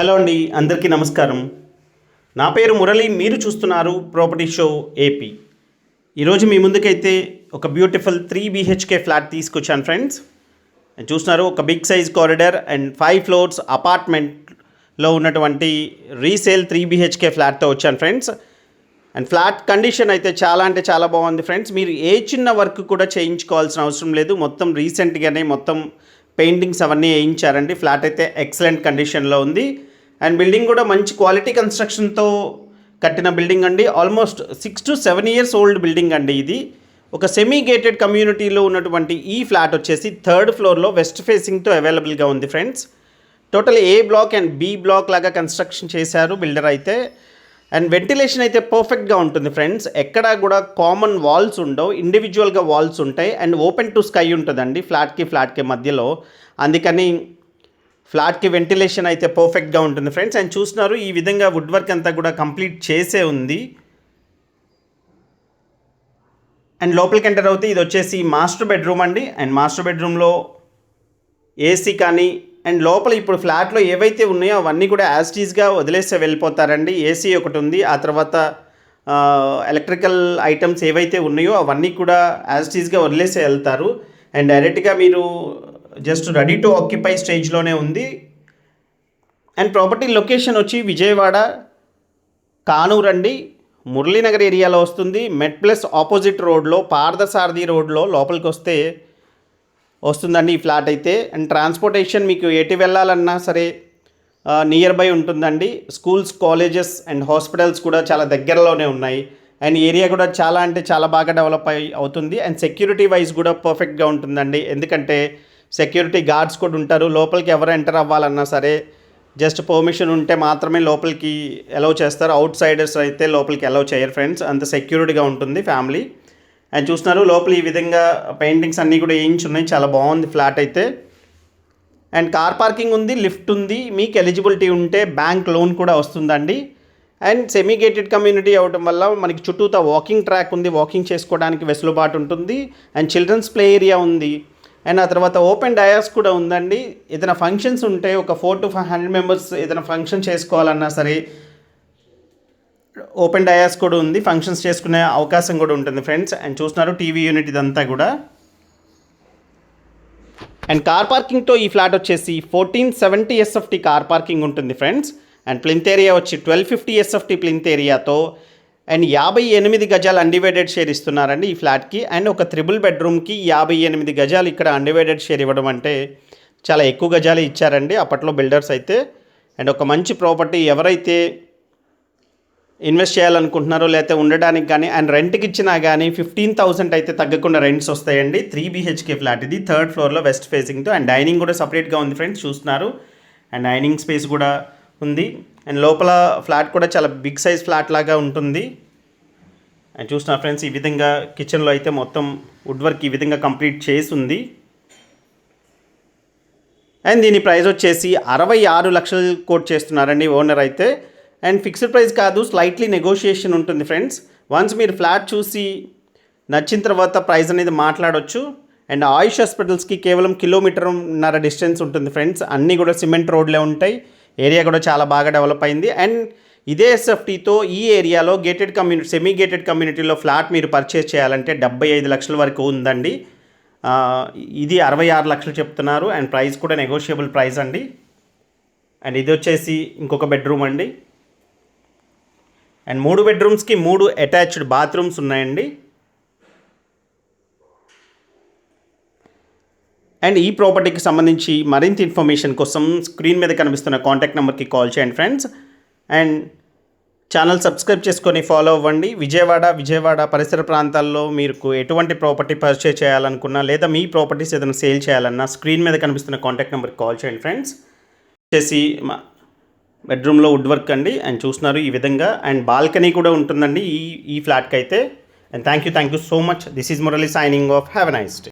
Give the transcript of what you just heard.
Hello అండి, అందరికీ నమస్కారం. నా పేరు మురళి. మీరు చూస్తున్నారు ప్రాపర్టీ షో ఏపీ. ఈరోజు మీ ముందుకైతే ఒక బ్యూటిఫుల్ 3 BHK ఫ్లాట్ తీసుకొచ్చాను ఫ్రెండ్స్. చూస్తున్నారు, ఒక big size corridor and 5 floors అపార్ట్మెంట్లో ఉన్నటువంటి రీసేల్ 3 BHK ఫ్లాట్తో వచ్చాను ఫ్రెండ్స్. అండ్ ఫ్లాట్ కండిషన్ అయితే చాలా అంటే చాలా బాగుంది ఫ్రెండ్స్. మీరు ఏ చిన్న వర్క్ కూడా చేయించుకోవాల్సిన అవసరం లేదు. మొత్తం రీసెంట్గానే మొత్తం పెయింటింగ్స్ అవన్నీ వేయించారండి. ఫ్లాట్ అయితే ఎక్సలెంట్ కండిషన్లో ఉంది. అండ్ బిల్డింగ్ కూడా మంచి క్వాలిటీ కన్స్ట్రక్షన్తో కట్టిన బిల్డింగ్ అండి. Almost 6 to 7 years old building అండి. ఇది ఒక సెమీ గేటెడ్ కమ్యూనిటీలో ఉన్నటువంటి ఈ ఫ్లాట్ వచ్చేసి 3rd ఫ్లోర్లో వెస్ట్ ఫేసింగ్తో అవైలబుల్గా ఉంది friends. Total A block and B block లాగా కన్స్ట్రక్షన్ చేశారు బిల్డర్ అయితే. అండ్ వెంటిలేషన్ అయితే పర్ఫెక్ట్గా ఉంటుంది ఫ్రెండ్స్. ఎక్కడా కూడా కామన్ వాల్స్ ఉండవు, ఇండివిజువల్గా వాల్స్ ఉంటాయి. అండ్ ఓపెన్ టు స్కై ఉంటుందండి ఫ్లాట్కి మధ్యలో. అందుకని ఫ్లాట్కి వెంటిలేషన్ అయితే పర్ఫెక్ట్గా ఉంటుంది ఫ్రెండ్స్. అండ్ చూస్తున్నారు, ఈ విధంగా వుడ్ వర్క్ అంతా కూడా కంప్లీట్ చేసే ఉంది. అండ్ లోపలికి ఎంటర్ అవుతే ఇది వచ్చేసి మాస్టర్ బెడ్రూమ్ అండి. అండ్ మాస్టర్ బెడ్రూమ్లో ఏసీ కానీ అండ్ లోపల ఇప్పుడు ఫ్లాట్లో ఏవైతే ఉన్నాయో అవన్నీ కూడా యాస్టీస్గా వదిలేస్తే వెళ్ళిపోతారండి. ఏసీ ఒకటి ఉంది, ఆ తర్వాత ఎలక్ట్రికల్ ఐటమ్స్ ఏవైతే ఉన్నాయో అవన్నీ కూడా యాస్టీస్గా వదిలేస్తే వెళ్తారు. అండ్ డైరెక్ట్గా మీరు జస్ట్ రెడీ టు ఆక్యుపై స్టేజ్లోనే ఉంది. అండ్ ప్రాపర్టీ లొకేషన్ వచ్చి విజయవాడ కానూరు అండి, మురళీనగర్ ఏరియాలో వస్తుంది. మెట్ ప్లస్ ఆపోజిట్ రోడ్లో పార్థసారథి రోడ్లో లోపలికి వస్తే వస్తుందండి ఈ ఫ్లాట్ అయితే. అండ్ ట్రాన్స్పోర్టేషన్ మీకు ఎటు వెళ్ళాలన్నా సరే నియర్ బై ఉంటుందండి. స్కూల్స్, కాలేజెస్ అండ్ హాస్పిటల్స్ కూడా చాలా దగ్గరలోనే ఉన్నాయి. అండ్ ఏరియా కూడా చాలా అంటే చాలా బాగా డెవలప్ అవుతుంది. అండ్ సెక్యూరిటీ వైజ్ కూడా పర్ఫెక్ట్గా ఉంటుందండి. ఎందుకంటే సెక్యూరిటీ గార్డ్స్ కూడా ఉంటారు. లోపలికి ఎవరు ఎంటర్ అవ్వాలన్నా సరే జస్ట్ పర్మిషన్ ఉంటే మాత్రమే లోపలికి అలౌ చేస్తారు. అవుట్ సైడర్స్ అయితే లోపలికి అలౌ చేయరు ఫ్రెండ్స్. అంత సెక్యూరిటీగా ఉంటుంది ఫ్యామిలీ. అండ్ చూస్తున్నారు, లోపల ఈ విధంగా పెయింటింగ్స్ అన్నీ కూడా వేయించున్నాయి. చాలా బాగుంది ఫ్లాట్ అయితే. అండ్ కార్ పార్కింగ్ ఉంది, లిఫ్ట్ ఉంది. మీకు ఎలిజిబిలిటీ ఉంటే బ్యాంక్ లోన్ కూడా వస్తుందండి. అండ్ సెమీ గేటెడ్ కమ్యూనిటీ అవ్వడం వల్ల మనకి చుట్టూతా వాకింగ్ ట్రాక్ ఉంది, వాకింగ్ చేసుకోవడానికి వెసులుబాటు ఉంటుంది. అండ్ చిల్డ్రన్స్ ప్లే ఏరియా ఉంది. అండ్ ఆ తర్వాత ఓపెన్ డయాస్ కూడా ఉందండి. ఏదైనా ఫంక్షన్స్ ఉంటే ఒక 400 to 500 members ఏదైనా ఫంక్షన్ చేసుకోవాలన్నా సరే ఓపెన్ డయాస్ కూడా ఉంది, ఫంక్షన్స్ చేసుకునే అవకాశం కూడా ఉంటుంది ఫ్రెండ్స్. అండ్ చూస్తున్నారు టీవీ యూనిట్ ఇదంతా కూడా. అండ్ కార్ పార్కింగ్తో ఈ ఫ్లాట్ వచ్చేసి 1470 SFT కార్ పార్కింగ్ ఉంటుంది ఫ్రెండ్స్. అండ్ ప్లింత్ ఏరియా వచ్చి 1250 SFT ప్లింత్ ఏరియాతో. అండ్ 58 గజాలు అన్డివైడెడ్ షేర్ ఇస్తున్నారండి ఈ ఫ్లాట్కి. అండ్ ఒక 3 బెడ్రూమ్కి 58 గజాలు ఇక్కడ అన్డివైడెడ్ షేర్ ఇవ్వడం అంటే చాలా ఎక్కువ గజాలు ఇచ్చారండి అప్పట్లో బిల్డర్స్ అయితే. అండ్ ఒక మంచి ప్రాపర్టీ ఎవరైతే ఇన్వెస్ట్ చేయాలనుకుంటున్నారో లేకపోతే ఉండడానికి కానీ అండ్ రెంట్కి ఇచ్చినా కానీ 15,000 అయితే తగ్గకుండా రెంట్స్ వస్తాయండి. 3 BHK ఫ్లాట్ ఇది, 3rd ఫ్లోర్లో వెస్ట్ ఫేసింగ్తో. అండ్ డైనింగ్ కూడా సపరేట్గా ఉంది ఫ్రెండ్స్, చూస్తున్నారు. అండ్ డైనింగ్ స్పేస్ కూడా ఉంది. అండ్ లోపల ఫ్లాట్ కూడా చాలా బిగ్ సైజ్ ఫ్లాట్ లాగా ఉంటుంది. అండ్ చూస్తున్నారు ఫ్రెండ్స్, ఈ విధంగా కిచెన్లో అయితే మొత్తం వుడ్ వర్క్ ఈ విధంగా కంప్లీట్ చేసి ఉంది. అండ్ దీని ప్రైస్ వచ్చేసి 66 లక్షలు కోట్ చేస్తున్నారండి ఓనర్ అయితే. అండ్ ఫిక్స్డ్ ప్రైస్ కాదు, స్లైట్లీ నెగోషియేషన్ ఉంటుంది ఫ్రెండ్స్. వన్స్ మీరు ఫ్లాట్ చూసి నచ్చిన తర్వాత ప్రైస్ అనేది మాట్లాడవచ్చు. అండ్ ఆయుష్ హాస్పిటల్స్కి కేవలం 1.5 కిలోమీటర్ డిస్టెన్స్ ఉంటుంది ఫ్రెండ్స్. అన్నీ కూడా సిమెంట్ రోడ్లే ఉంటాయి. ఏరియా కూడా చాలా బాగా డెవలప్ అయింది. అండ్ ఇదే ఎస్ఎఫ్టీతో ఈ ఏరియాలో గేటెడ్ కమ్యూనిటీ, సెమీ గేటెడ్ కమ్యూనిటీలో ఫ్లాట్ మీరు పర్చేస్ చేయాలంటే 75 లక్షల వరకు ఉందండి. ఇది 66 లక్షలు చెప్తున్నారు. అండ్ ప్రైస్ కూడా నెగోషియబుల్ ప్రైస్ అండి. అండ్ ఇది వచ్చేసి ఇంకొక బెడ్రూమ్ అండి. అండ్ 3 బెడ్రూమ్స్కి 3 అటాచ్డ్ బాత్రూమ్స్ ఉన్నాయండి. అండ్ ఈ ప్రాపర్టీకి సంబంధించి మరింత ఇన్ఫర్మేషన్ కోసం స్క్రీన్ మీద కనిపిస్తున్న కాంటాక్ట్ నెంబర్కి కాల్ చేయండి ఫ్రెండ్స్. అండ్ ఛానల్ సబ్స్క్రైబ్ చేసుకొని ఫాలో అవ్వండి. విజయవాడ పరిసర ప్రాంతాల్లో మీకు ఎటువంటి ప్రాపర్టీ పర్చేస్ చేయాలనుకున్నా లేదా మీ ప్రాపర్టీస్ ఏదైనా సేల్ చేయాలన్నా స్క్రీన్ మీద కనిపిస్తున్న కాంటాక్ట్ నెంబర్కి కాల్ చేయండి ఫ్రెండ్స్. వచ్చేసి బెడ్రూమ్లో వుడ్ వర్క్ అండి. అండ్ చూస్తున్నారు ఈ విధంగా. అండ్ బాల్కనీ కూడా ఉంటుందండి ఈ ఫ్లాట్కి అయితే. And thank you so much. This is Murali signing off. Have a nice day.